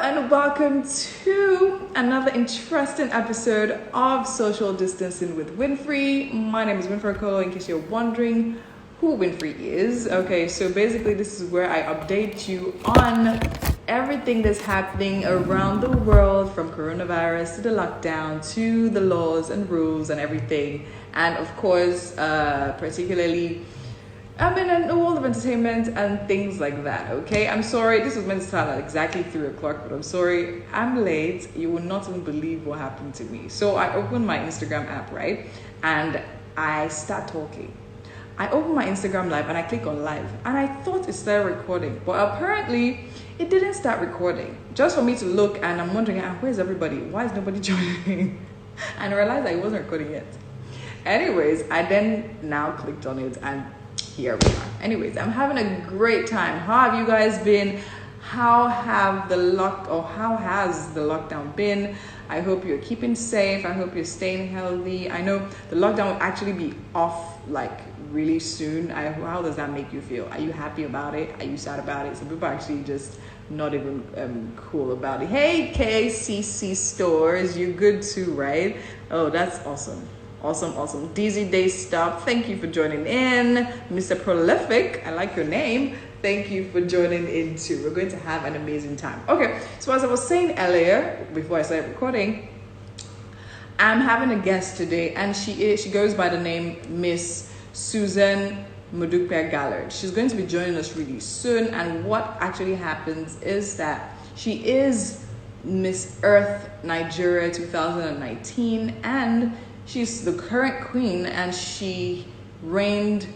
and welcome to another interesting episode of Social Distancing with Winfrey. My name is Winfrey Okolo, in case you're wondering who Winfrey is. Okay, so basically this is where I update you on everything that's happening around the world, from coronavirus to the lockdown to the laws and rules and everything. And of course, particularly in the world of entertainment and things like that, okay? I'm sorry, this was meant to start at exactly 3 o'clock, but I'm sorry, I'm late. You will not even believe what happened to me. So I opened my Instagram app, right? And I start talking. I open my Instagram live and I click on live. And I thought it started recording, but apparently it didn't start recording. Just for me to look, and I'm wondering, where's everybody? Why is nobody joining? And I realized I wasn't recording yet. Anyways, I then now clicked on it and here we are. Anyways, I'm having a great time. How have you guys been? How has the lockdown been? I hope you're keeping safe. I hope you're staying healthy. I know the lockdown will actually be off like really soon. How does that make you feel? Are you happy about it? Are you sad about it? Some people are actually just not even cool about it. Hey, KCC stores, you good too, right? Oh, that's awesome. Awesome. Dizzy Day Stop, thank you for joining in. Mr. Prolific, I like your name. Thank you for joining in too. We're going to have an amazing time. Okay, so as I was saying earlier, before I started recording, I'm having a guest today, and she goes by the name Miss Susan Modupe Garland. She's going to be joining us really soon, and what actually happens is that she is Miss Earth Nigeria 2019, and she's the current queen, and she reigned,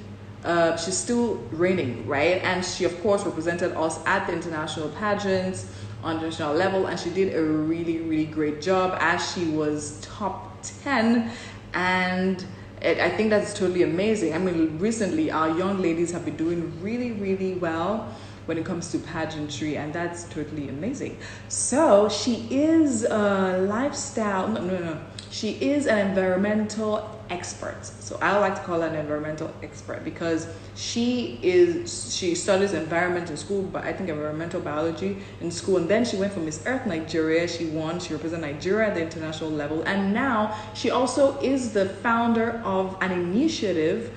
she's still reigning, right? And she, of course, represented us at the international pageants on the international level, and she did a really great job, as she was top 10. And I think that's totally amazing. I mean, recently, our young ladies have been doing really well when it comes to pageantry, and that's totally amazing. So she is a lifestyle, no. She is an environmental expert. So I like to call her an environmental expert because she studies environment in school, but I think environmental biology in school. And then she went for Miss Earth Nigeria. She won. She represents Nigeria at the international level. And now she also is the founder of an initiative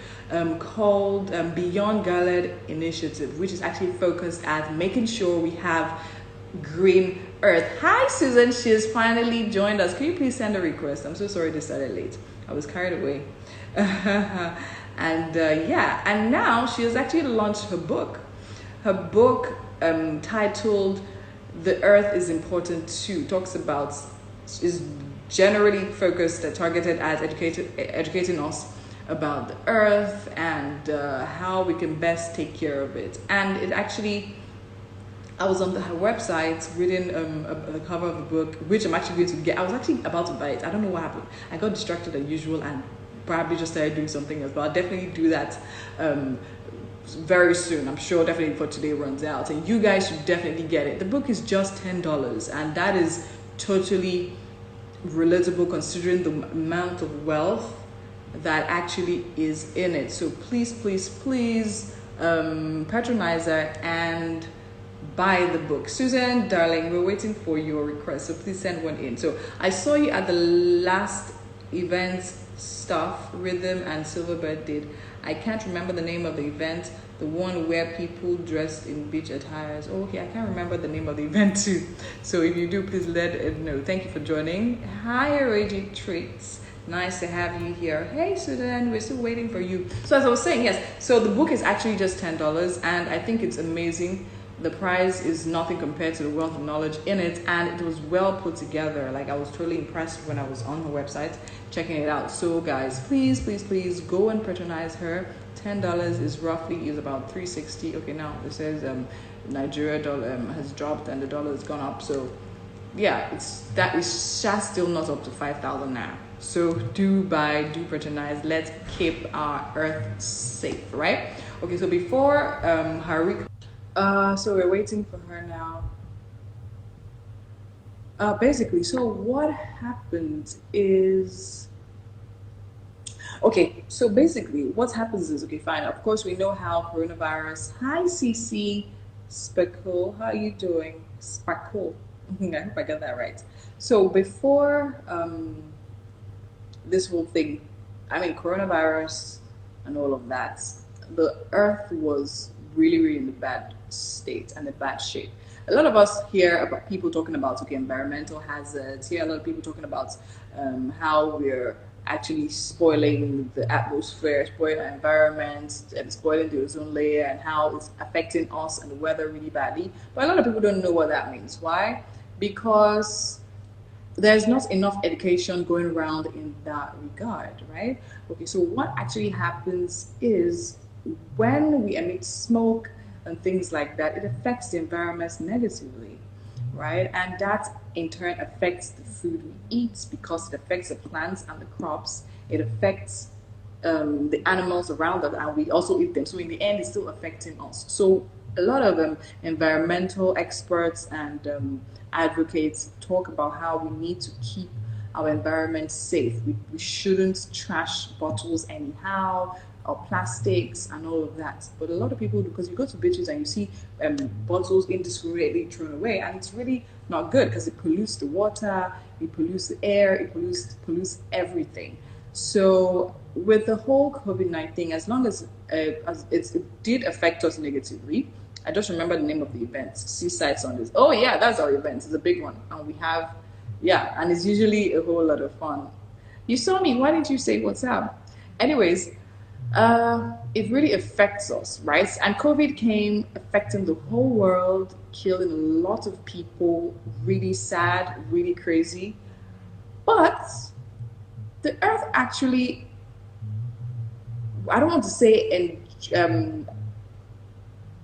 called Beyond Garland Initiative, which is actually focused at making sure we have green earth. Hi Susan, she has finally joined us. Can you please send a request? I'm so sorry this started late. I was carried away. And now she has actually launched her book. Her book titled The Earth is Important Too is generally focused and targeted at educating us about the earth and how we can best take care of it. And it actually, I was on her website reading the cover of the book, which I'm actually going to get. I was actually about to buy it. I don't know what happened. I got distracted as usual and probably just started doing something else. But I'll definitely do that very soon. I'm sure definitely before today runs out. And you guys should definitely get it. The book is just $10, and that is totally relatable considering the amount of wealth that actually is in it. So please patronize her and buy the book. Susan, darling, we're waiting for your request, so please send one in. So I saw you at the last event stuff Rhythm and Silverbird did. I can't remember the name of the event, the one where people dressed in beach attires. Oh, okay, I can't remember the name of the event too. So if you do, please let it know. Thank you for joining. Hi, Reggie Treats. Nice to have you here. Hey Susan, we're still waiting for you. So as I was saying, yes, so the book is actually just $10, and I think it's amazing. The price is nothing compared to the wealth of knowledge in it, and it was well put together. Like, I was totally impressed when I was on her website checking it out. So guys, please go and patronize her. $10 is about $3.60. Okay, now it says Nigeria dollar has dropped and the dollar has gone up. So yeah, it's just still not up to 5,000 now. So do patronize. Let's keep our earth safe, right? Okay, so before so we're waiting for her now. Basically, so what happened is, okay, so basically what happens is, okay, fine, of course we know how coronavirus, hi CC Speckle, how are you doing? Speckle, I hope I got that right. So before this whole thing, I mean, coronavirus and all of that, the earth was really, really in a bad state and a bad shape. A lot of us hear about people talking about, okay, environmental hazards, hear a lot of people talking about how we're actually spoiling the atmosphere, spoiling our environment, and spoiling the ozone layer, and how it's affecting us and the weather really badly. But a lot of people don't know what that means. Why? Because there's not enough education going around in that regard, right? Okay, so what actually happens is when we emit smoke and things like that, it affects the environment negatively, right? And that in turn affects the food we eat because it affects the plants and the crops. It affects the animals around us, and we also eat them. So in the end, it's still affecting us. So a lot of environmental experts and advocates talk about how we need to keep our environment safe. We shouldn't trash bottles anyhow, or plastics and all of that. But a lot of people, because you go to beaches and you see bottles indiscriminately thrown away, and it's really not good because it pollutes the water, it pollutes the air, it pollutes everything. So with the whole COVID-19, as long as it did affect us negatively, I just remember the name of the event. Seaside Sundays. Oh yeah, that's our event. It's a big one, and we have, yeah, and it's usually a whole lot of fun. You saw me. Why didn't you say what's up? Anyways, it really affects us, right? And COVID came affecting the whole world, killing a lot of people. Really sad, really crazy. But the Earth actually, I don't want to say, and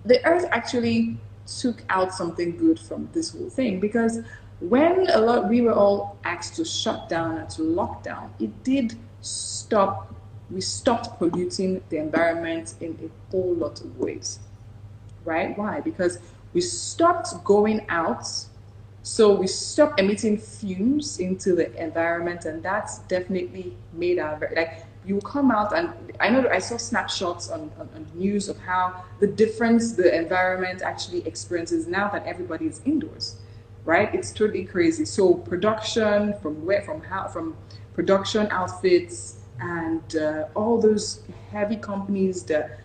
the earth actually took out something good from this whole thing, because when we were all asked to shut down and to lock down, it did stop, we stopped polluting the environment in a whole lot of ways, right? Why? Because we stopped going out, so we stopped emitting fumes into the environment, and that's definitely made our, like, you come out, and I know I saw snapshots on news of how the difference the environment actually experiences now that everybody is indoors, right? It's totally crazy. So production from production outfits and all those heavy companies that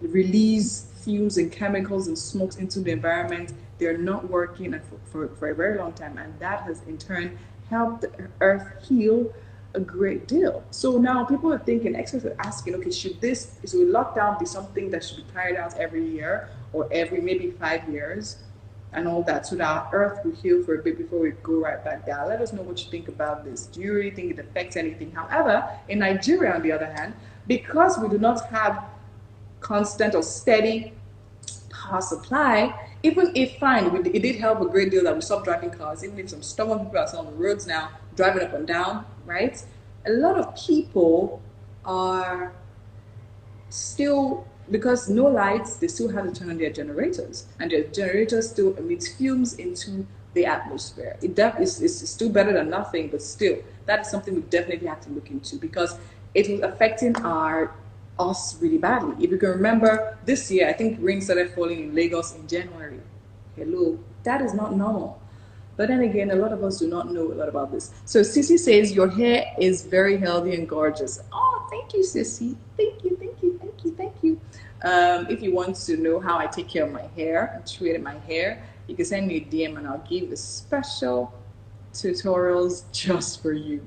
release fumes and chemicals and smokes into the environment, they're not working for a very long time, and that has in turn helped the earth heal a great deal. So now people are thinking, experts are asking, okay, should lockdown be something that should be carried out every year or every maybe 5 years and all that, so that our earth will heal for a bit before we go right back down? Let us know what you think about this. Do you really think it affects anything? However, in Nigeria, on the other hand, because we do not have constant or steady power supply, even if fine, it did help a great deal that we stopped driving cars, even if some stubborn people are still on the roads now, driving up and down, right? A lot of people are still, because no lights, they still have to turn on their generators, and their generators still emit fumes into the atmosphere. It's still better than nothing, but still, that is something we definitely have to look into, because it was affecting us really badly. If you can remember, this year, I think rain started falling in Lagos in January. Hello, that is not normal. But then again, a lot of us do not know a lot about this. So Sissy says, your hair is very healthy and gorgeous. Oh, thank you, Sissy. Thank you, thank you, thank you, thank you. If you want to know how I take care of my hair and treat my hair, you can send me a DM and I'll give a special tutorials just for you.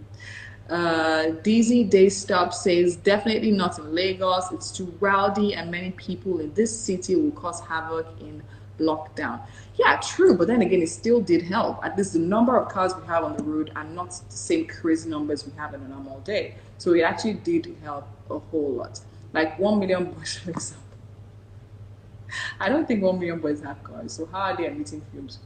DZ Daystop says, definitely not in Lagos. It's too rowdy and many people in this city will cause havoc in lockdown. Yeah, true, but then again, it still did help. At least the number of cars we have on the road are not the same crazy numbers we have in a normal day. So it actually did help a whole lot. Like 1 million boys, for example. I don't think 1 million boys have cars, so how are they emitting fumes?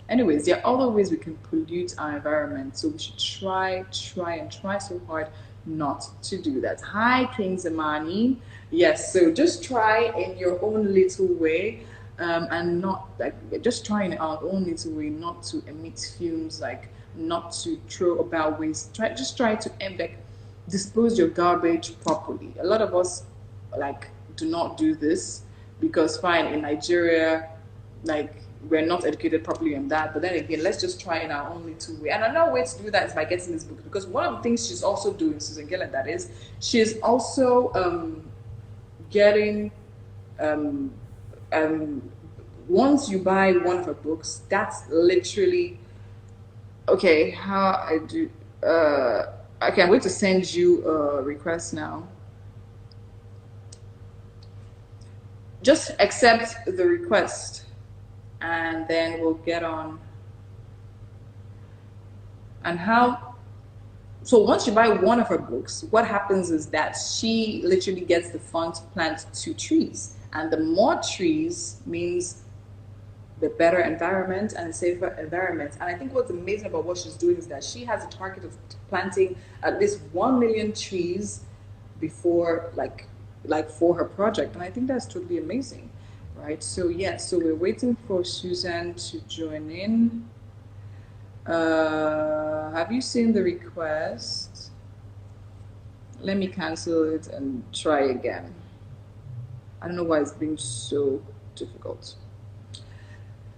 Anyways, there are other ways we can pollute our environment, so we should try so hard not to do that. Hi, King Zamani. Yes, so just try in your own little way, and not like just try in our own little way not to emit fumes, like not to throw about waste. Just try to like dispose your garbage properly. A lot of us like do not do this because fine in Nigeria, like we're not educated properly on that. But then again, let's just try in our own little way. And another way to do that is by getting this book, because one of the things she's also doing, Susan Garland, that is, she's also getting once you buy one of her books, that's literally okay. How I do? Okay, I'm going to send you a request now. Just accept the request, and then we'll get on. And how? So once you buy one of her books, what happens is that she literally gets the fund to plant 2 trees, and the more trees means the better environment and safer environment. And I think what's amazing about what she's doing is that she has a target of planting at least 1 million trees before like for her project. And I think that's totally amazing, right? So yeah, so we're waiting for Susan to join in. Have you seen the request? Let me cancel it and try again. I don't know why it's being so difficult.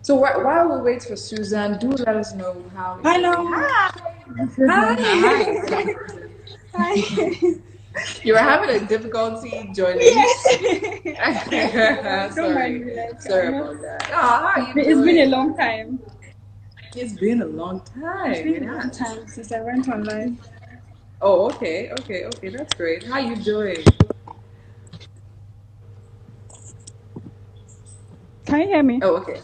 So while we wait for Susan, do let us know how. Hello. Hi. Hi. Hi. You were having a difficulty joining. Yes. Sorry about that. Oh, how are you doing? It's been a long time. It's been a long time. It's been a long time since I went online. Oh, okay. That's great. How are you doing? Can you hear me? Oh, okay.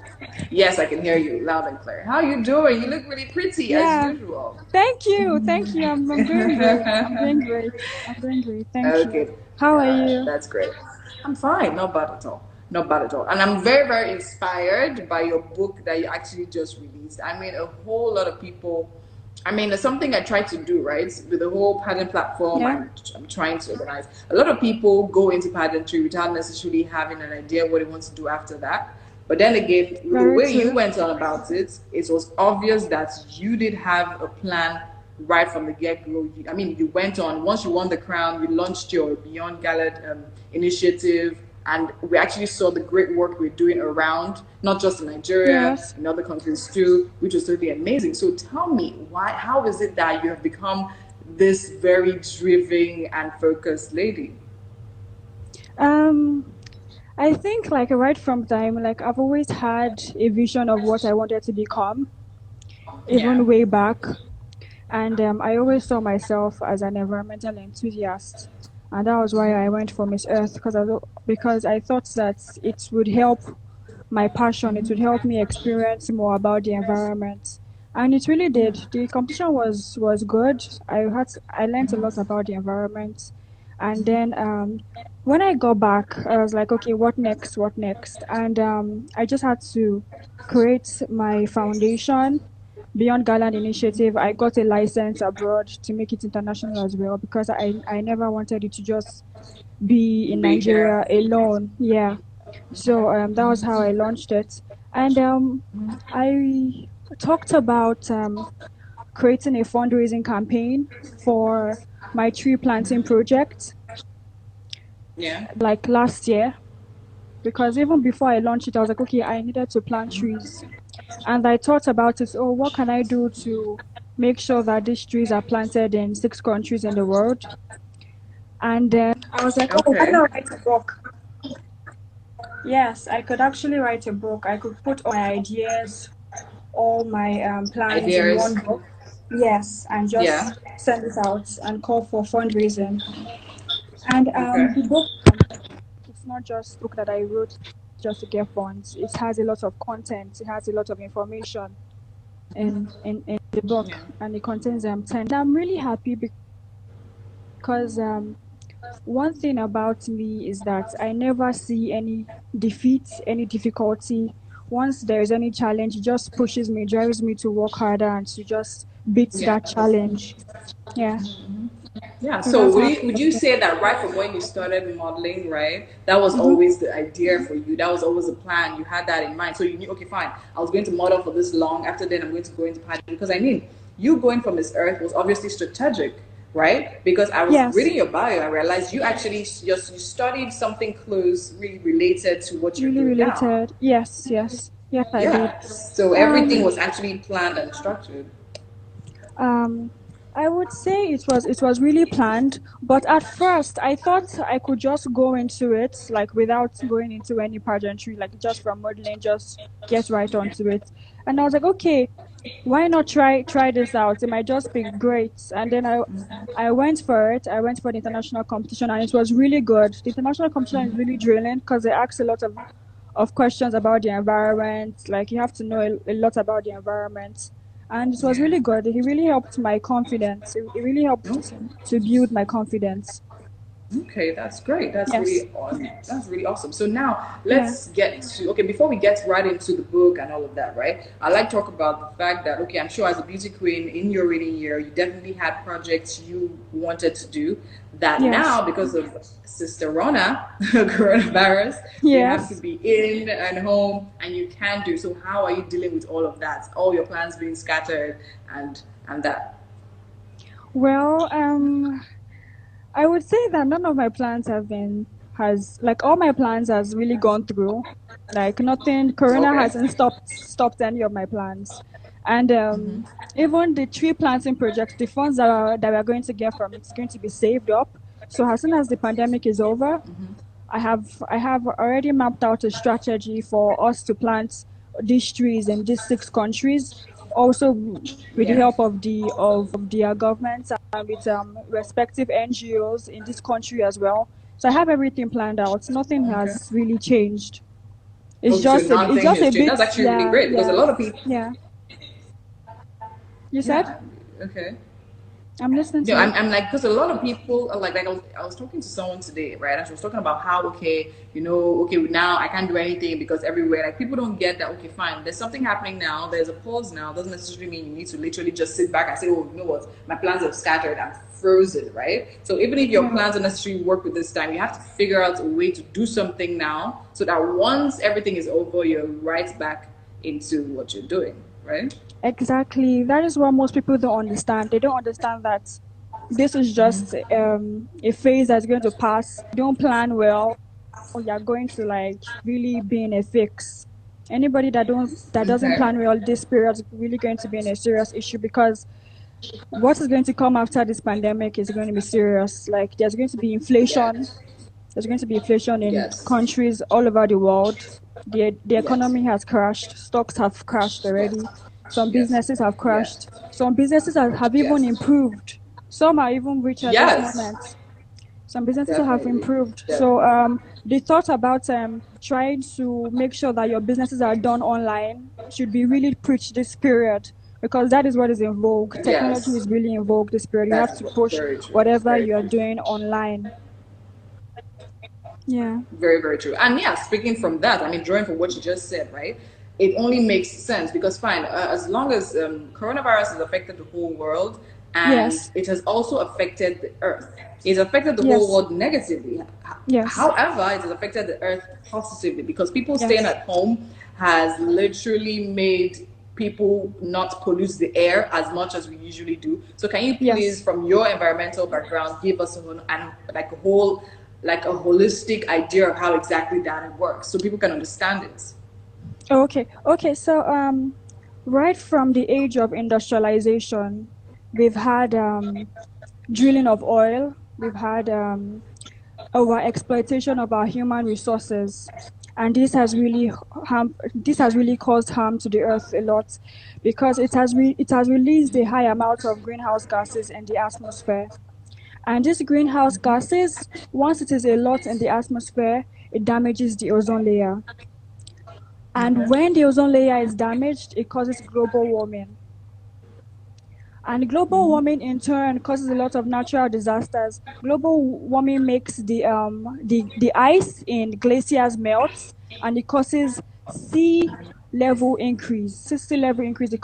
Yes, I can hear you loud and clear. How are you doing? You look really pretty as usual. Thank you. I'm doing great. I'm doing great. Thank you. How are you? That's great. I'm fine. Not bad at all. And I'm very, very inspired by your book that you actually just released. I mean, a whole lot of people. I mean, it's something I try to do, right? With the whole pageant platform, Yeah. I'm trying to organize. A lot of people go into pageantry without necessarily having an idea what they want to do after that. But then again, the way you went on about it, it was obvious that you did have a plan right from the get-go. I mean, you went on, once you won the crown, you launched your Beyond Garland initiative, and we actually saw the great work we're doing around, not just in Nigeria, in other countries too, which was totally amazing. So tell me, how is it that you have become this very driven and focused lady? I think right from time, I've always had a vision of what I wanted to become, even way back. And I always saw myself as an environmental enthusiast. And that was why I went for Miss Earth, because I thought that it would help my passion. It would help me experience more about the environment. And it really did. The competition was good. I learned a lot about the environment. And then when I got back, I was like, okay, what next? And I just had to create my foundation, Beyond Garland Initiative. I got a license abroad to make it international as well, because I never wanted it to just be in Nigeria alone. Yeah. So that was how I launched it. And I talked about creating a fundraising campaign for my tree planting project. Yeah. Last year, because even before I launched it, I was like, okay, I needed to plant trees. And I thought about it, what can I do to make sure that these trees are planted in 6 countries in the world? And then I was like, why not write a book? Yes, I could actually write a book. I could put all my ideas, all my plans in one book. Yes, and just send it out and call for fundraising. And the book, it's not just a book that I wrote just to get funds. It has a lot of content. It has a lot of information in the book, and it contains 10. And I'm really happy because one thing about me is that I never see any defeat, any difficulty. Once there is any challenge, it just pushes me, drives me to work harder and to just beat that challenge. Yeah. Yeah, so would you say that right from when you started modeling, right, that was always the idea for you? That was always a plan. You had that in mind. So you knew, okay, fine, I was going to model for this long. After then, I'm going to go into pageant. Because I mean, you going from Miss Earth was obviously strategic, right? Because I was reading your bio, I realized you actually you studied something close, really related to what you're doing now. Yes. Yes, I did. Yeah. So everything Um, was actually planned and structured. Um, I would say it was really planned, but at first I thought I could just go into it like without going into any pageantry, like just from modeling, just get right onto it. And I was like, okay, why not try this out? It might just be great. And then I went for it. I went for the international competition, and it was really good. The international competition is really drilling because they ask a lot of questions about the environment. Like you have to know a lot about the environment, and it was Yeah. really good. It really helped my confidence. It really helped Okay. to build my confidence. Okay, that's great. Yes. That's really awesome. So now Yeah. let's get to okay. Before we get right into the book and all of that, right? I like to talk about the fact that okay, I'm sure as a beauty queen in your reading year, you definitely had projects you wanted to do that Yes. now because of Sister Rona, coronavirus, you have to Yes. be in and home and you can't do. So how are you dealing with all of that? All your plans being scattered and that. Well, I would say that none of my plans has like all my plans has really gone through. Like nothing, Corona Okay. hasn't stopped any of my plans. And even the tree planting project, the funds that we're going to get from it's going to be saved up. So as soon as the pandemic is over, I have already mapped out a strategy for us to plant these trees in these 6 countries. Also, with the Yeah. help of their governments and with respective NGOs in this country as well. So I have everything planned out. Nothing Okay. has really changed. It's Oh, so it's nothing just has a changed. bit, That's actually really yeah, great because a yeah, lot of people. yeah. You said? Yeah. Okay. I'm listening to No, you. I'm like because a lot of people are like I was talking to someone today, right? And she was talking about how okay, okay, now I can't do anything because everywhere like people don't get that. Okay, fine. There's something happening now. There's a pause now. Doesn't necessarily mean you need to literally just sit back and say, oh, you know what, my plans have scattered. I'm frozen, right? So even if your Yeah. plans don't necessarily work with this time, you have to figure out a way to do something now so that once everything is over, you're right back into what you're doing, right? Exactly. That is what most people don't understand. They don't understand that this is just a phase that's going to pass. Don't plan well, you're going to like really be in a fix. Anybody that doesn't Okay. plan well this period is really going to be in a serious issue because what is going to come after this pandemic is going to be serious. Like there's going to be inflation. Yes. There's going to be inflation in Yes. countries all over the world. The Yes. economy has crashed. Stocks have crashed already. Yes. Some Yes. businesses have Yes. crashed. Some businesses have even Yes. improved. Some are even rich at this Yes. moment. Some businesses have Definitely. improved. So Definitely. the thought about trying to make sure that your businesses are done online should be really preached this period because that is what is in vogue. Technology Yes. is really in vogue this period. You have That's to push very true. whatever Very you are true. doing online. Yeah. Very, very true. And yeah, speaking from that, I mean, drawing from what you just said, right? It only makes sense because, fine, as long as coronavirus has affected the whole world and Yes. it has also affected the earth, it's affected the whole Yes. world negatively. Yes. However, it has affected the earth positively because people staying Yes. at home has literally made people not pollute the air as much as we usually do. So, can you please, Yes. from your environmental background, give us like a holistic idea of how exactly that works so people can understand it? Okay. Okay. So right from the age of industrialization, we've had drilling of oil. We've had over exploitation of our human resources, and this has really caused harm to the earth a lot because it has released a high amount of greenhouse gases in the atmosphere. And these greenhouse gases, once it is a lot in the atmosphere, it damages the ozone layer. And Okay. when the ozone layer is damaged, it causes global warming. And global warming in turn causes a lot of natural disasters. Global warming makes the ice in glaciers melts, and it causes sea level increase. It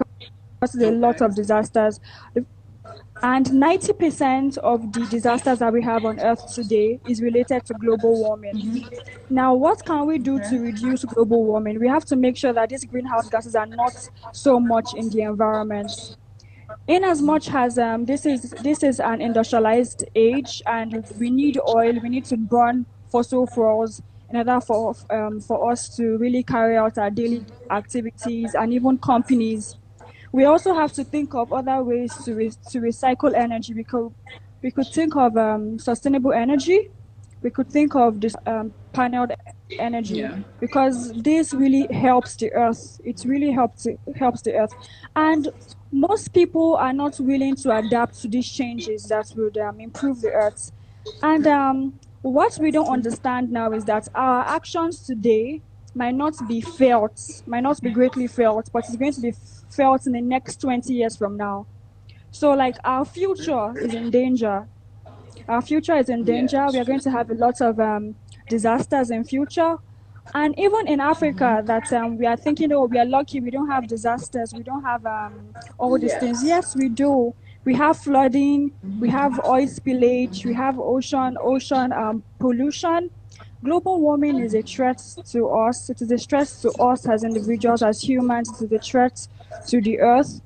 causes a lot Okay. of disasters. And 90% of the disasters that we have on Earth today is related to global warming. Now, what can we do Okay. to reduce global warming? We have to make sure that these greenhouse gases are not so much in the environment. In as much as this is an industrialized age and we need oil, we need to burn fossil fuels in order for us to really carry out our daily activities, and even companies. We also have to think of other ways to recycle energy. We could think of sustainable energy. We could think of this paneled energy, Yeah. because this really helps the earth. It really helps the earth, and most people are not willing to adapt to these changes that would improve the earth. And what we don't understand now is that our actions today might not be greatly felt, but it's going to be felt in the next 20 years from now. So, like, our future is in danger. Our future is in Yeah. danger. We are going to have a lot of disasters in future. And even in Africa, that we are thinking, oh, we are lucky, we don't have disasters, we don't have all these things. Yes. Yes, we do. We have flooding, we have oil spillage, we have ocean pollution. Global warming is a threat to us. It is a threat to us as individuals, as humans. It is a threat to the earth.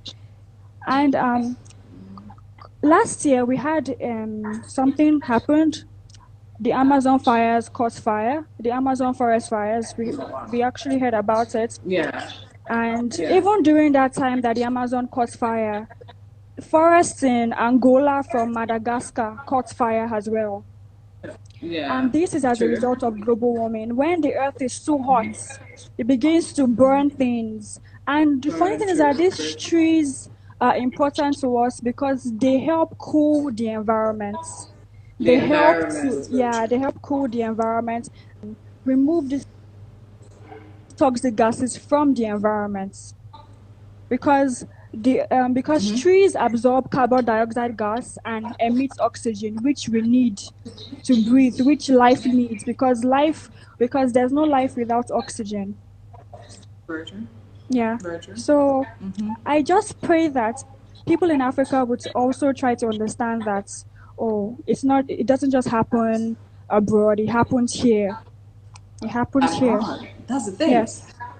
And last year we had something happened. The Amazon fires caught fire. The Amazon forest fires. We actually heard about it. Yeah. And Yeah. even during that time that the Amazon caught fire, forests in Angola from Madagascar caught fire as well. Yeah. And this is as a True. result of global warming. When the earth is too hot, it begins to burn things. And the funny thing is that these trees are important to us because they help cool the environment. The environment is very true. They help cool the environment, remove these toxic gases from the environment, because trees absorb carbon dioxide gas and emit oxygen, which we need to breathe, which life needs, because there's no life without oxygen. Very true. Yeah. Very true. So I just pray that people in Africa would also try to understand that, oh, it doesn't just happen abroad, it happens here. It happens here. That's the thing.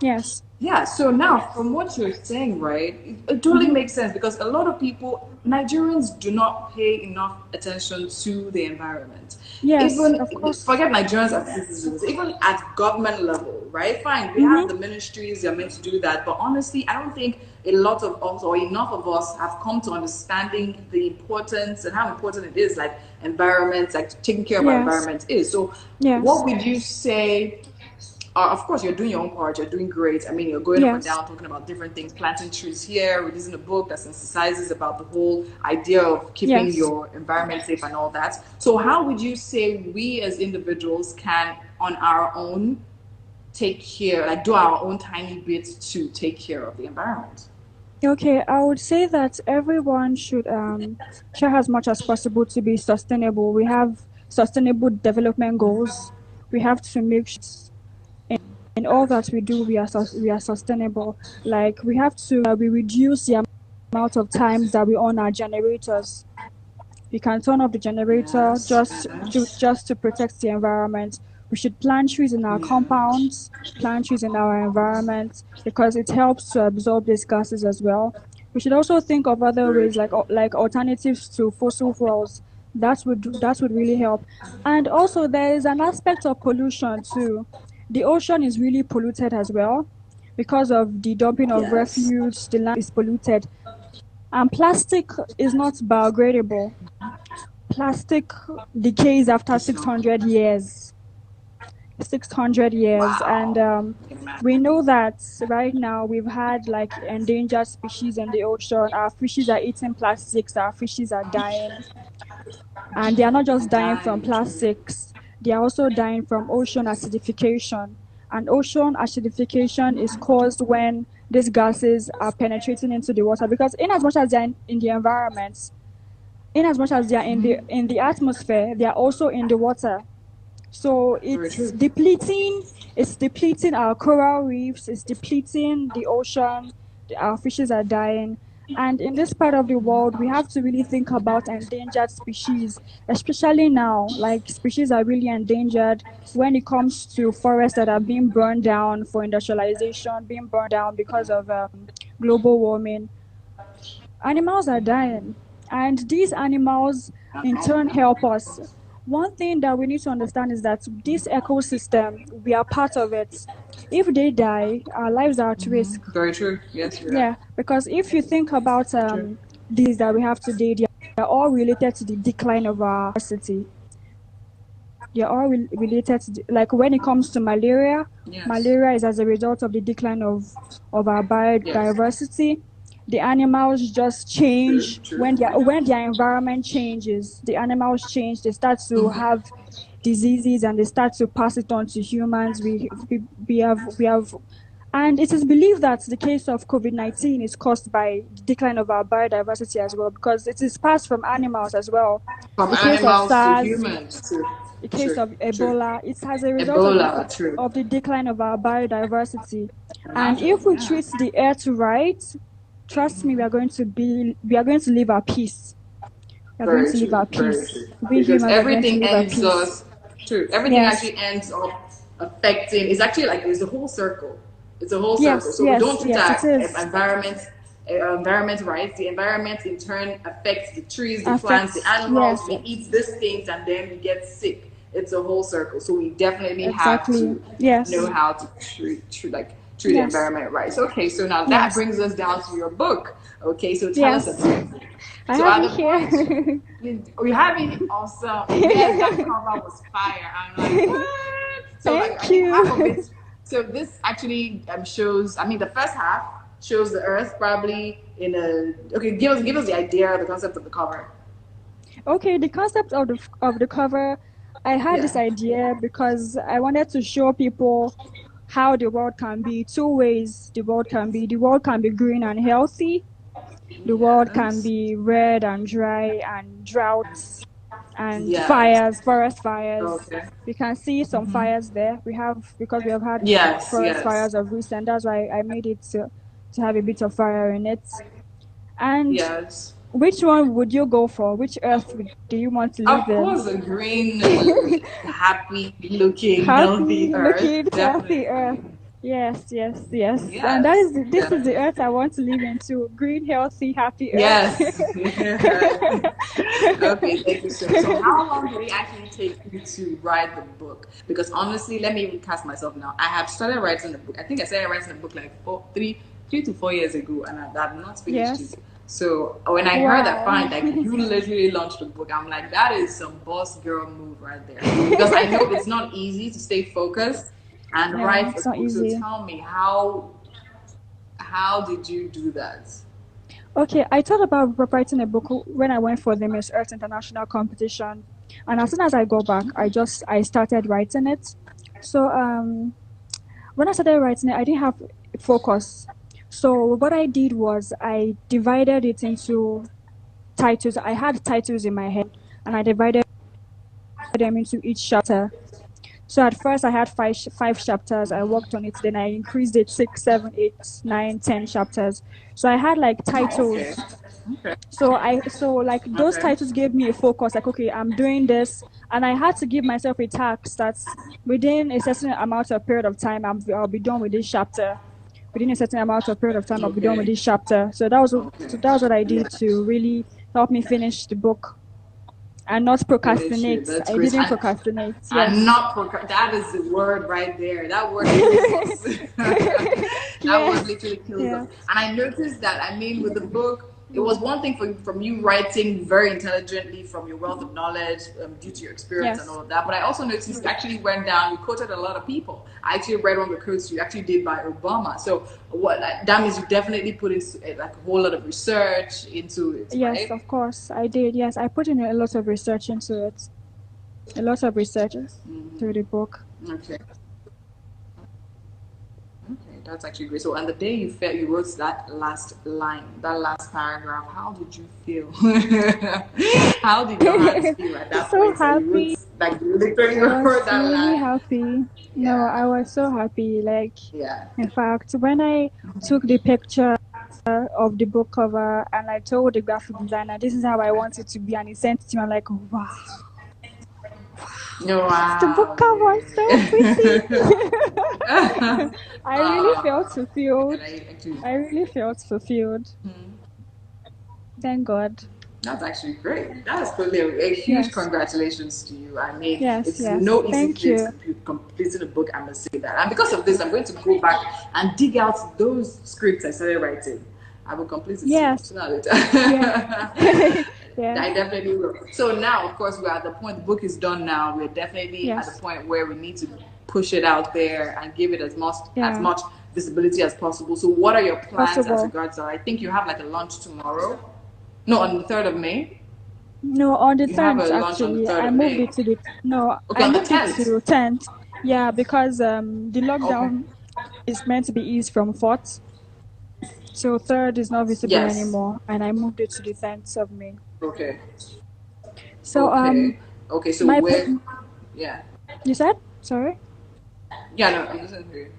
Yes. Yeah, so now from what you're saying, right, it totally makes sense because a lot of people, Nigerians, do not pay enough attention to the environment. Yes, Even of course. forget Nigerians as citizens, even at government level, right? Fine, we have the ministries, they're meant to do that, but honestly, I don't think a lot of us or enough of us have come to understanding the importance and how important it is, like environment, like taking care of our environment is. So, what would you say? Of course, you're doing your own part. You're doing great. I mean, you're going up and down, talking about different things, planting trees here, releasing a book that sensitizes about the whole idea of keeping your environment safe and all that. So how would you say we as individuals can, on our own, take care, like do our own tiny bit to take care of the environment? Okay, I would say that everyone should try as much as possible to be sustainable. We have sustainable development goals. We have to make sure in all that we do, we are sustainable. Like, we have to we reduce the amount of times that we on our generators. We can turn off the generator just to protect the environment. We should plant trees in our compounds, plant trees in our environment, because it helps to absorb these gases as well. We should also think of other ways, like alternatives to fossil fuels. That would really help. And also, there is an aspect of pollution too. The ocean is really polluted as well because of the dumping of refuge. The land is polluted, and plastic is not biodegradable. Plastic decays after 600 years. 600 years. And we know that right now we've had like endangered species in the ocean. Our fishes are eating plastics. Our fishes are dying, and they are not just dying from plastics, they are also dying from ocean acidification. And ocean acidification is caused when these gases are penetrating into the water, because in as much as they are in the environment, in as much as they are in the atmosphere, they are also in the water. So it's depleting our coral reefs, it's depleting the ocean, our fishes are dying. And in this part of the world, we have to really think about endangered species, especially now. Like, species are really endangered when it comes to forests that are being burned down for industrialization, being burned down because of global warming. Animals are dying, and these animals in turn help us. one thing that we need to understand is that this ecosystem, we are part of it. If they die, our lives are at risk. Very true. Yes, you're right. Yeah, because if you think about True. diseases that we have today, they are all related to the decline of our city. They are all related to like when it comes to malaria. Yes. Malaria is as a result of the decline of our Yes. biodiversity. The animals just change True. when their environment changes. The animals change. They start to have diseases and they start to pass it on to humans. We have, and it is believed that the case of COVID-19 is caused by the decline of our biodiversity as well, because it is passed from animals as well. From The case of animals to SARS, humans. True. the case of True. Ebola, it's as a result Ebola. True. of the decline of our biodiversity. And if we treat the earth right, trust me, we are going to live at peace. We are going to live at peace. We Because humans are going to everything live at ends peace. us. True. Everything Yes. actually ends up affecting. It's actually like it's a whole circle. It's a whole Yes, circle. So yes, we don't treat yes, our it is. environment right. The environment in turn affects the trees, the plants, the animals. Yes. We eat these things and then we get sick. It's a whole circle. So we definitely Exactly. have to Yes. know how to treat the Yes. environment right. So, okay, so now that Yes. brings us down to your book. Okay, so tell Yes. us about it. I So have at it the here. We have it awesome. Yes, that cover was fire. I'm like, what? So like, I Thank think half of you. it. So this actually shows. I mean, the first half shows the Earth probably in a. Okay, give us the idea, the concept of the cover. Okay, the concept of the cover, I had this idea because I wanted to show people how the world can be two ways. The world can be green and healthy. The world can be red and dry and droughts and fires, forest fires. Okay. We can see some fires there. Because we have had forest fires of recent. That's why I made it to have a bit of fire in it. And which one would you go for? Which Earth do you want to live in? Of course, a green, happy-looking, healthy Earth. Yes. And this is the Earth I want to live in too. Green, healthy, happy Earth. Yes. Okay, thank you so much. So how long did it actually take you to write the book? Because honestly, let me recast myself now. I have started writing the book. I think I started writing the book like 3 to 4 years ago, and I have not finished it. So when I heard that fine, like you literally launched a book, I'm like, that is some boss girl move right there. Because I know it's not easy to stay focused and write a book. So tell me, how did you do that? Okay, I thought about writing a book when I went for the Miss Earth International competition, and as soon as I go back, I started writing it. So when I started writing it, I didn't have focus. So what I did was I divided it into titles. I had titles in my head, and I divided them into each chapter. So at first I had five chapters. I worked on it. Then I increased it 6, 7, 8, 9, 10 chapters. So I had like titles. Okay. So like those titles gave me a focus. Like, okay, I'm doing this, and I had to give myself a task that's within a certain amount of period of time. I'll be done with this chapter. Within a certain amount of period of time, I'll be done with this chapter. So that was what I did to really help me finish the book. And not procrastinate. I didn't procrastinate. Yes. And not that is the word right there. That word kills us. That word literally kills us. And I noticed that, I mean, with the book, it was one thing from you writing very intelligently from your wealth of knowledge due to your experience and all of that. But I also noticed you actually went down, you quoted a lot of people. I actually read one of the quotes you actually did by Obama. So that means you definitely put in like a whole lot of research into it. Yes, right? Of course I did. Yes, I put in a lot of research into it. A lot of research through the book. Okay. That's actually great. So on the day you felt you wrote that last line, that last paragraph, how did you feel? How did your heart feel at that so point? Happy. Like literally wrote that really line. Happy. Yeah. No, I was so happy. Like, in fact, when I took the picture of the book cover and I told the graphic designer, this is how I want it to be, and he sent it to me, I'm like, wow. Wow. The book cover is so pretty. I really felt fulfilled. I really felt fulfilled. Thank God. That's actually great. That is totally a huge Yes, congratulations to you. I mean, yes, it's yes. no easy Thank feat you. completing a book, I must say that. And because of this, I'm going to go back and dig out those scripts I started writing. I will complete it soon, Yes, sooner or later. yes, yes, I definitely will. So now, of course, we're at the point, the book is done now. We're definitely at the yes. point where we need to push it out there and give it as Yeah, much visibility as possible. So what are your plans as possible. regards to, I think you have like a launch tomorrow. No, on the 3rd of May. No, on the You have a 10th launch on the actually. 3rd I of moved May. it to the no, Okay, I on the moved it 10th. to 10th. Yeah, because the Okay. lockdown is meant to be eased from 4th. So 3rd is not visible Yes. anymore, and I moved it to the 10th of May. Okay. So Okay. Okay, so my yeah. you said? Sorry? Yeah, no, I'm listening to you.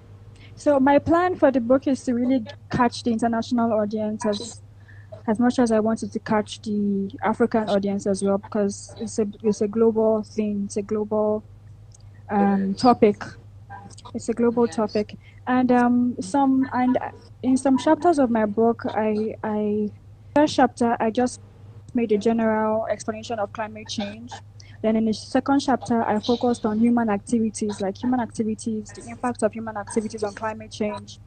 So my plan for the book is to really catch the international audience as much as I wanted to catch the African audience as well, because it's a global thing. It's a global It is. topic. It's a global Yes. topic, and in some chapters of my book, I first chapter I just made a general explanation of climate change. Then in the second chapter, I focused on human activities, like human activities, the impact of human activities on climate change.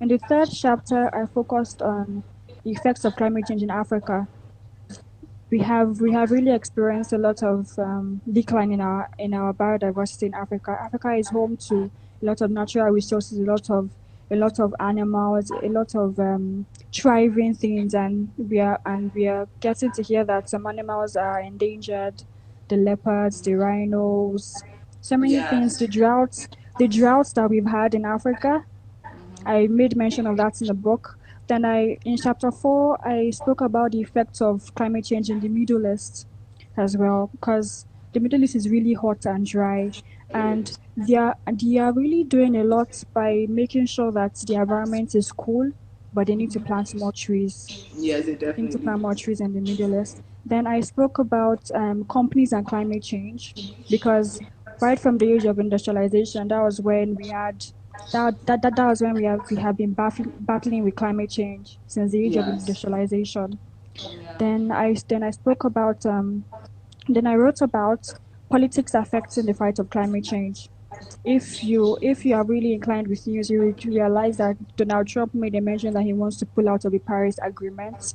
In the third chapter, I focused on the effects of climate change in Africa. We have really experienced a lot of decline in our biodiversity in Africa. Africa is home to a lot of natural resources, a lot of animals, a lot of thriving things, and we are getting to hear that some animals are endangered, the leopards, the rhinos, so many things. Yes. The droughts that we've had in Africa, I made mention of that in the book. Then in chapter 4, I spoke about the effects of climate change in the Middle East as well, because the Middle East is really hot and dry, It and is. they are really doing a lot by making sure that the environment is cool, but they need to plant more trees. Yes, they They need to definitely plant do. more trees in the Middle East. Then I spoke about companies and climate change, because right from the age of industrialization, that was when we had that was when we have been battling with climate change since the age of Yes. industrialization. Yeah. Then I spoke about then I wrote about politics affecting the fight of climate change. If you are really inclined with news, you will realize that Donald Trump made a mention that he wants to pull out of the Paris Agreement,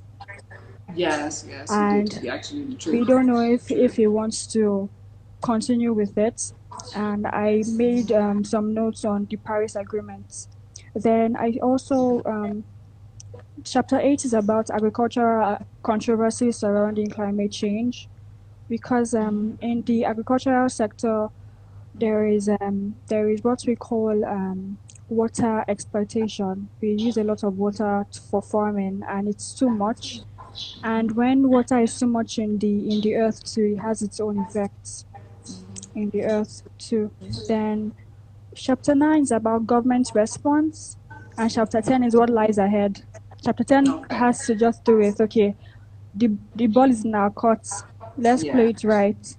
Yes, yes, he did. and He actually did. we True. don't know if True. if he wants to continue with it. And I made some notes on the Paris Agreement. Then I also chapter 8 is about agricultural controversies surrounding climate change, because in the agricultural sector there is what we call water exploitation. We use a lot of water for farming, and it's too much. And when water is too much in the earth too, it has its own effects in the earth too. Then chapter 9 is about government response, and chapter 10 is what lies ahead. Chapter 10 Okay. has to just do with, okay, the ball is in our court. Let's Yeah. play it right.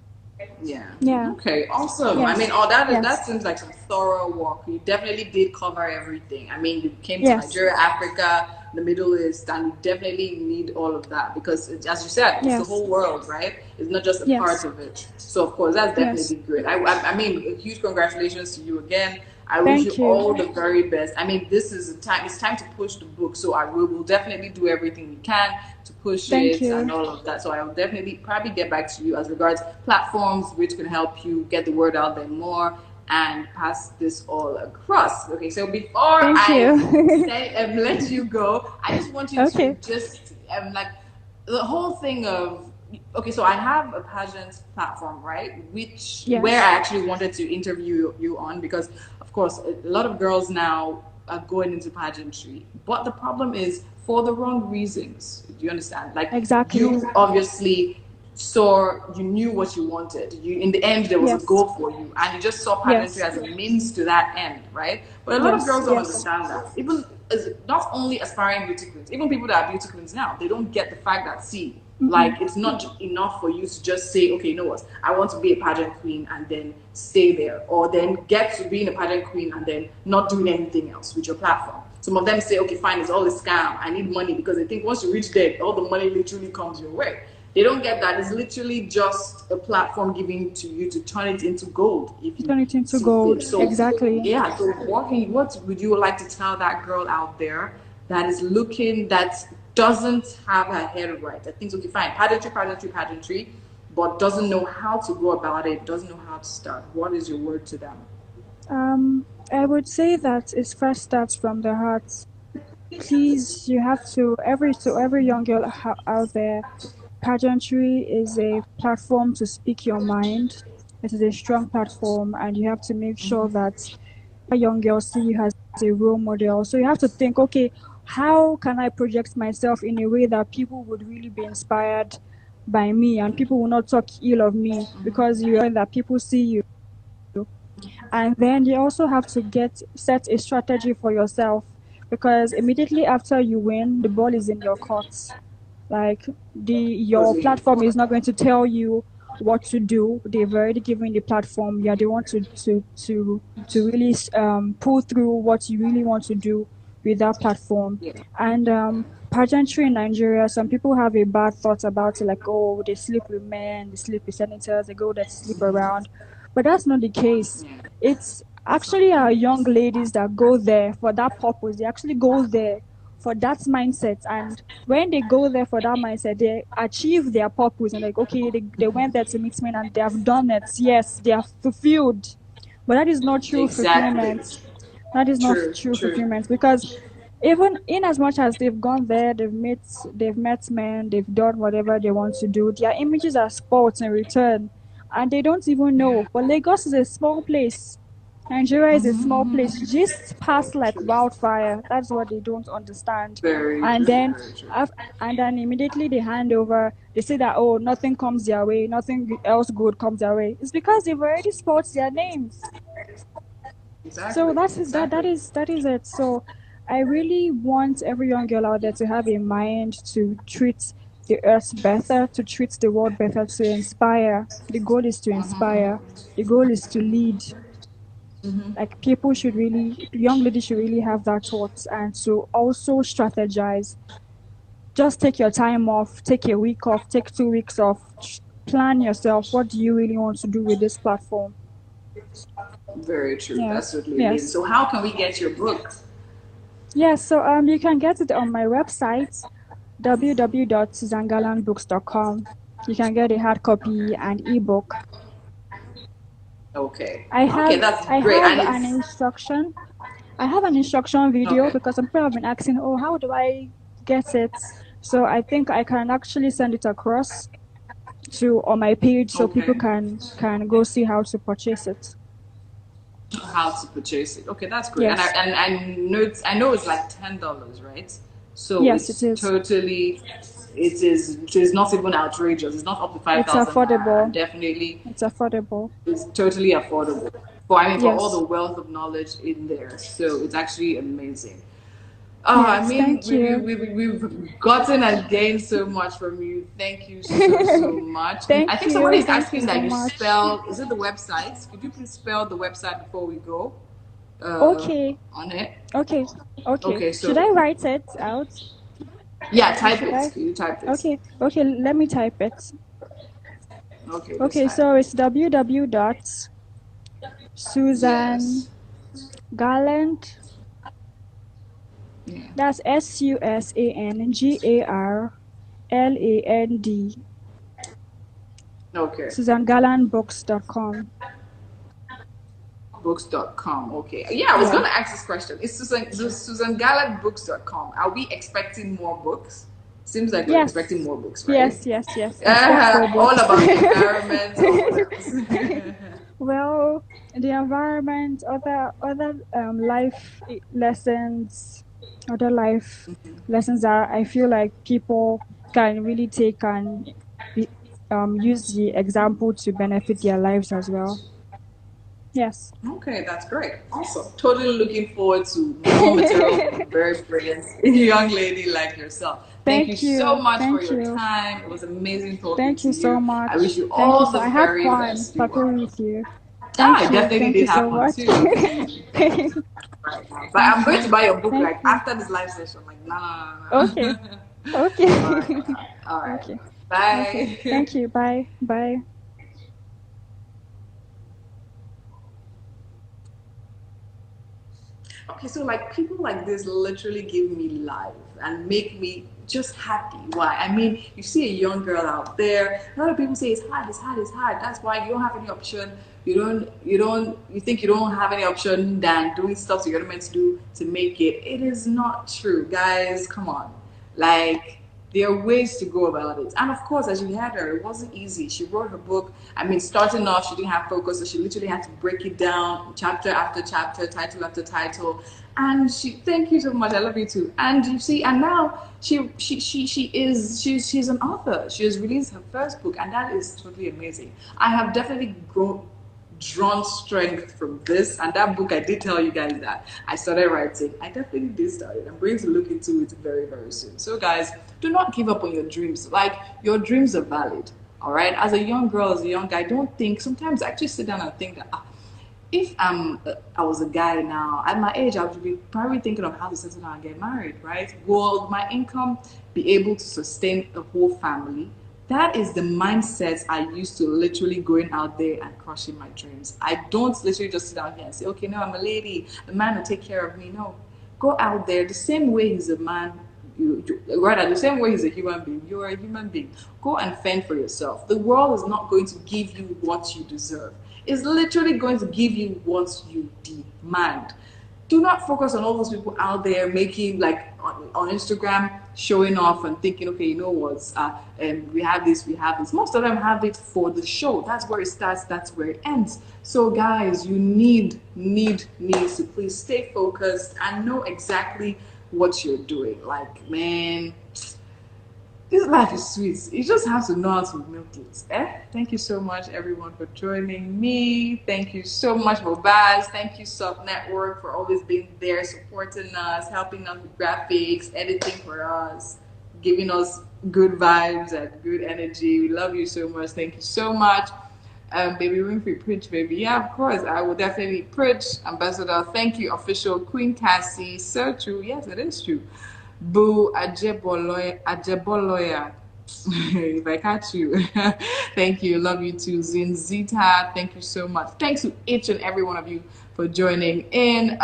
Yeah. Yeah. Okay. Awesome. I mean, Yes. all that Yes. seems like some thorough work. You definitely did cover everything. I mean, you came to Yes. Nigeria, Africa, the Middle East, and you definitely need all of that because, as you said, it's the Yes. whole world, right? It's not just a part Yes. of it. So, of course, that's Yes. definitely great. I mean, a huge congratulations to you again. I wish you Thank you. all the very best. I mean, this is a time. It's time to push the book. So we will definitely do everything we can to push Thank it and you. all of that. So I will definitely probably get back to you as regards platforms which can help you get the word out there more and pass this all across. Okay, so before Thank I you. say let you go, I just want you to Okay. just like the whole thing of okay, so I have a pageant platform, right? Which where I Yes. actually wanted to interview you on because of course a lot of girls now are going into pageantry. But the problem is for the wrong reasons. Do you understand? Like Exactly. you obviously saw you knew what you wanted. You in the end there was a Yes. goal for you and you just saw pageantry Yes. as a means to that end, right? But a lot of Yes. girls don't Yes. understand that. Even as not only aspiring beauty queens, even people that are beauty queens now, they don't get the fact that see Mm-hmm. like it's not enough for you to just say, okay, you know what, I want to be a pageant queen and then stay there, or then get to being a pageant queen and then not doing anything else with your platform. Some of them say, okay, fine, it's all a scam. I need money because they think once you reach there, all the money literally comes your way. They don't get that. It's literally just a platform giving to you to turn it into gold if you Turn it into see gold. fit. So Exactly. yeah, so what would you like to tell that girl out there that is looking, that doesn't have her head right? That thinks, okay, fine, pageantry, but doesn't know how to go about it, doesn't know how to start. What is your word to them? I would say that it first starts from the heart. Please, you have to every young girl out there. Pageantry is a platform to speak your mind. It is a strong platform, and you have to make sure that young girls see you as a role model. So you have to think, okay, how can I project myself in a way that people would really be inspired by me, and people will not talk ill of me because you are that people see you. And then you also have to set a strategy for yourself, because immediately after you win, the ball is in your court. Like your platform is not going to tell you what to do. They've already given the platform. Yeah, they want to really pull through what you really want to do with that platform. And pageantry in Nigeria, some people have a bad thought about it, like, oh, they sleep with men, they sleep with senators, they go there to sleep around. But that's not the case. It's actually our young ladies that go there for that purpose. They actually go there for that mindset, and when they go there for that mindset, they achieve their purpose, and like, okay, they went there to meet men and they have done it. Yes, they are fulfilled, but that is not true fulfillment. That is not true fulfillment, because even in as much as they've gone there, they've met men, they've done whatever they want to do, their images are spoilt in return, and they don't even know. But Lagos is a small place. Nigeria is a small place, just passed like wildfire. That's what they don't understand. And then, immediately they hand over. They say that, oh, nothing comes their way, nothing else good comes their way. It's because they've already spoiled their names. So that is it. So I really want every young girl out there to have a mind to treat the earth better, to treat the world better, to inspire. The goal is to inspire. The goal is to lead. Like young ladies should really have that thought, and to also strategize. Just take your time off, take a week off, take 2 weeks off, plan yourself. What do you really want to do with this platform? Very true. That's totally amazing. So how can we get your book? Yes, so you can get it on my website, www.susangarlandbooks.com. You can get a hard copy and ebook. Okay. That's great. I have an instruction video, because some people have been asking, oh, how do I get it? So I think I can actually send it across on my page, so people can go see how to purchase it. How to purchase it? Okay, that's great. Yes. And I know it's like $10, right? So yes, it is totally. It is not even outrageous. It's not up to 5,000. It's affordable. Definitely. It's affordable. It's totally affordable. For all the wealth of knowledge in there. So it's actually amazing. Oh, yes, we've gotten and gained so much from you. Thank you so much. I think somebody is asking that you spell. Is it the website? Could you please spell the website before we go? Okay. On it. Okay. So, should I write it out? Yeah, type it. Can you type it? Okay. Let me type it. Okay. So it's www.susangarland. That's SUSANGARLAND. Okay. SusanGarlandBooks.com. Books.com. Okay. Yeah, I was going to ask this question. It's SusanGarlandBooks.com. Are we expecting more books? Seems like we're expecting more books, right? Yes. All about the environment. Well, the environment, other life lessons, lessons that I feel like people can really take and use the example to benefit their lives as well. Yes. Okay, that's great. Awesome. Totally looking forward to more material. Very brilliant young lady like yourself. Thank you so much for your time. It was amazing talking to you. Thank you so much. I wish you all the very best. I had fun talking with you. I definitely did have fun too. But I'm going to buy your book after this live session. Like, nah. Okay. All right. Okay. Okay. Bye. Thank you. Bye. Bye. Okay, so like people like this literally give me life and make me just happy. Why? I mean, you see a young girl out there. A lot of people say it's hard, it's hard, it's hard. That's why you don't have any option. You think you don't have any option than doing stuff you're meant to do to make it. It is not true, guys. Come on, like there are ways to go about it. And of course, as you heard her, it wasn't easy. She wrote her book. I mean, starting off, she didn't have focus, so she literally had to break it down chapter after chapter, title after title. And thank you so much. I love you too. And you see, and now she's an author. She has released her first book, and that is totally amazing. I have definitely drawn strength from this, and that book I did tell you guys that I started writing. I definitely did start it. I'm going to look into it very, very soon. So guys, do not give up on your dreams. Like, your dreams are valid. All right, as a young girl, as a young guy, don't think. Sometimes I actually sit down and think that if I was a guy now at my age, I would be probably thinking of how to settle down and get married, right? Will my income be able to sustain a whole family? That is the mindset I used to literally going out there and crushing my dreams. I don't literally just sit down here and say, okay, no, I'm a lady, a man will take care of me. No, go out there the same way he's a man. Rather, the same way he's a human being, you're a human being. Go and fend for yourself. The world is not going to give you what you deserve. It's literally going to give you what you demand. Do not focus on all those people out there making, like, on Instagram, showing off and thinking, okay, you know what, we have this, we have this. Most of them have it for the show. That's where it starts, that's where it ends. So guys, you need to please stay focused and know exactly what you're doing. Like, man, this life is sweet. You just have to know how to milk it. Thank you so much, everyone, for joining me. Thank you so much, Mobaz. Thank you, Sub Network, for always being there, supporting us, helping us with graphics, editing for us, giving us good vibes and good energy. We love you so much. Thank you so much. Baby Winfrey, preach, baby. Yeah, of course. I will definitely preach. Ambassador, thank you. Official Queen Cassie. So true. Yes, it is true. Boo Ajeboloya. If I catch you. Thank you. Love you too. Zinzita. Thank you so much. Thanks to each and every one of you for joining in.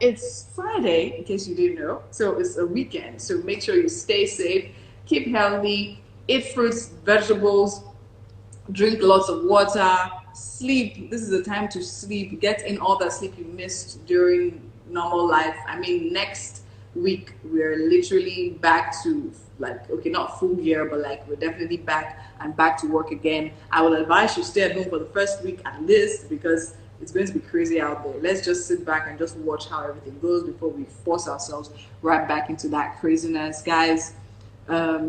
It's Friday, in case you didn't know. So it's a weekend. So make sure you stay safe, keep healthy, eat fruits, vegetables, drink lots of water, sleep. This is the time to sleep. Get in all that sleep you missed during normal life. I mean, next week we're literally back to, like, okay, not full gear, but like we're definitely back and back to work again. I will advise you stay at home for the first week at least, because it's going to be crazy out there. Let's just sit back and just watch how everything goes before we force ourselves right back into that craziness. Guys,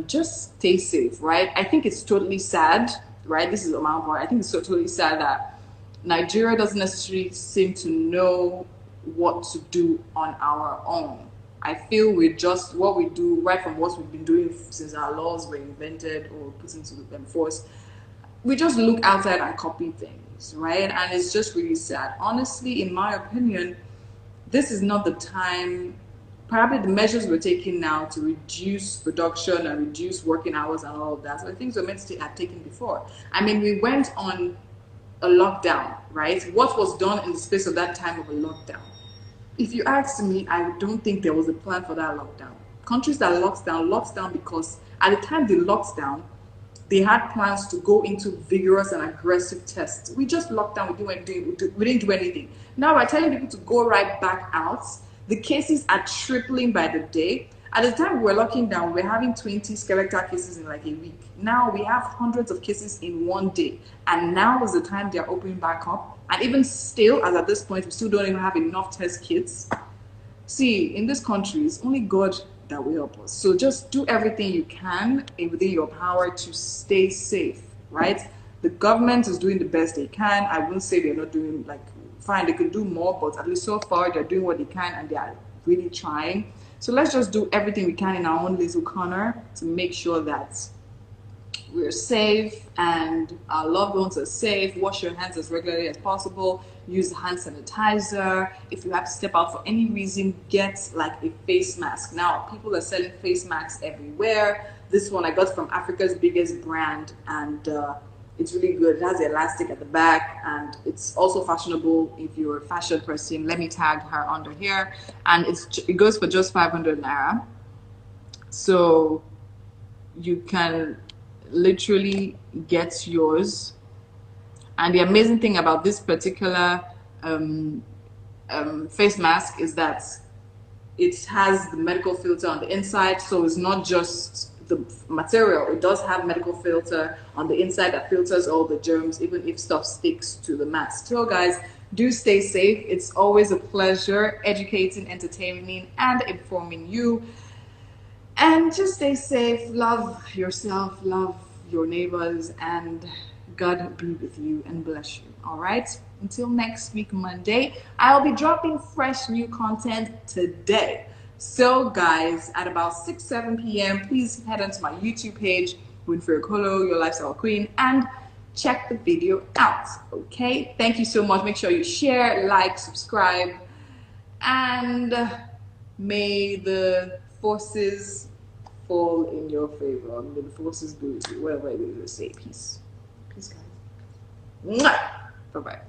just stay safe, right? I think it's totally sad, right? This is on my part. I think it's totally sad that Nigeria doesn't necessarily seem to know what to do on our own. I feel we just, what we do, right from what we've been doing since our laws were invented or put into force, we just look outside and copy things, right? And it's just really sad. Honestly, in my opinion, this is not the time. Probably the measures we're taking now to reduce production and reduce working hours and all of that, so the things we're meant to have taken before. I mean, we went on a lockdown, right? What was done in the space of that time of a lockdown? If you ask me, I don't think there was a plan for that lockdown. Countries that locked down because at the time they locked down, they had plans to go into vigorous and aggressive tests. We just locked down, we didn't do anything. Now we're telling people to go right back out. The cases are tripling by the day. At the time we were locking down, we were having 20 skeletal cases in like a week. Now we have hundreds of cases in one day. And now is the time they're opening back up. And even still, as at this point, we still don't even have enough test kits. See, in this country, it's only God that will help us. So just do everything you can within your power to stay safe, right? The government is doing the best they can. I won't say they're not doing, like, fine, they could do more, but at least so far they're doing what they can and they are really trying. So let's just do everything we can in our own little corner to make sure that we're safe and our loved ones are safe. Wash your hands as regularly as possible. Use hand sanitizer. If you have to step out for any reason, get like a face mask. Now, people are selling face masks everywhere. This one I got from Africa's biggest brand, and it's really good. It has the elastic at the back, and it's also fashionable if you're a fashion person. Let me tag her under here. And it goes for just 500 naira. So you can literally get yours. And the amazing thing about this particular face mask is that it has the medical filter on the inside, so it's not just the material. It does have medical filter on the inside that filters all the germs, even if stuff sticks to the mask. So guys, do stay safe. It's always a pleasure educating, entertaining, and informing you. And just stay safe. Love yourself, love your neighbors, and God be with you and bless you. All right, until next week Monday, I'll be dropping fresh new content today. So guys, at about 6-7 p.m, please head onto my YouTube page, Winfrey Okolo, Your Lifestyle Queen, and check the video out. Okay, thank you so much. Make sure you share, like, subscribe, and may the forces fall in your favor. May the forces go with you, whatever it is you say. Peace. Peace, guys. Bye bye.